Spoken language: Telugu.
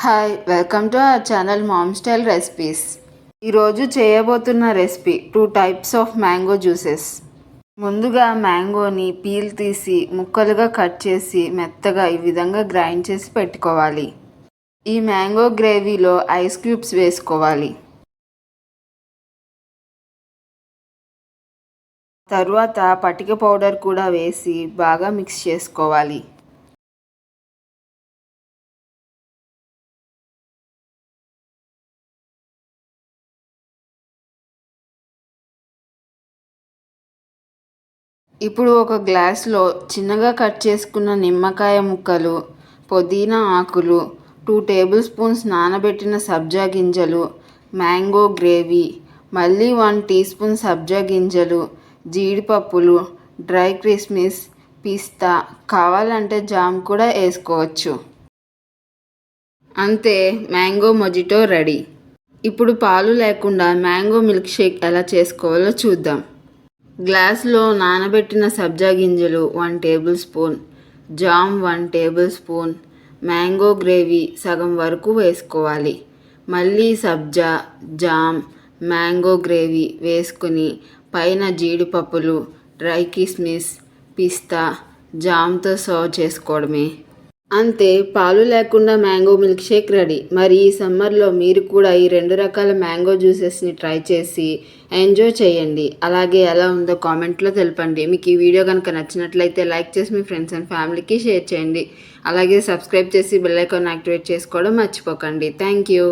Hi welcome to our channel ma'am style recipes. ఈరోజు చేయబోతున్న recipe 2 types of mango juices. ముందుగా మ్యాంగోని పీల్ తీసి ముక్కలుగా కట్ చేసి మెత్తగా ఈ విధంగా గ్రైండ్ చేసి పెట్టుకోవాలి. ఈ మ్యాంగో గ్రేవీలో ఐస్ క్యూబ్స్ వేసుకోవాలి. తరువాత పటిక పౌడర్ కూడా వేసి బాగా మిక్స్ చేసుకోవాలి. ఇప్పుడు ఒక గ్లాస్లో చిన్నగా కట్ చేసుకున్న నిమ్మకాయ ముక్కలు, పుదీనా ఆకులు, 2 టేబుల్ స్పూన్స్ నానబెట్టిన సబ్జా గింజలు, మ్యాంగో గ్రేవీ, మళ్ళీ 1 టీ స్పూన్ సబ్జా గింజలు, జీడిపప్పులు, డ్రై కిస్మిస్, పిస్తా, కావాలంటే జామ్ కూడా వేసుకోవచ్చు. అంతే, మ్యాంగో మొజిటో రెడీ. ఇప్పుడు పాలు లేకుండా మ్యాంగో మిల్క్ షేక్ ఎలా చేసుకోవాలో చూద్దాం. గ్లాస్లో నానబెట్టిన సబ్జా గింజలు 1 table spoon, jam 1 table spoon, mango gravy సగం వరకు వేసుకోవాలి. మళ్ళీ సబ్జా, జామ్, మ్యాంగో గ్రేవీ వేసుకుని పైన జీడిపప్పులు, డ్రై కిస్మిస్, పిస్తా, జామ్తో సర్వ్ చేసుకోవడమే. అంతే, పాలు లేకుండా మ్యాంగో మిల్క్ షేక్ రెడీ. మరి ఈ సమ్మర్లో మీరు కూడా ఈ 2 రకాల మ్యాంగో జ్యూసెస్ని ట్రై చేసి ఎంజాయ్ చేయండి. అలాగే ఎలా ఉందో కామెంట్లో తెలపండి. మీకు ఈ వీడియో కనుక నచ్చినట్లయితే లైక్ చేసి మీ ఫ్రెండ్స్ అండ్ ఫ్యామిలీకి షేర్ చేయండి. అలాగే సబ్స్క్రైబ్ చేసి బెల్ ఐకాన్ యాక్టివేట్ చేసుకోవడం మర్చిపోకండి. Thank you.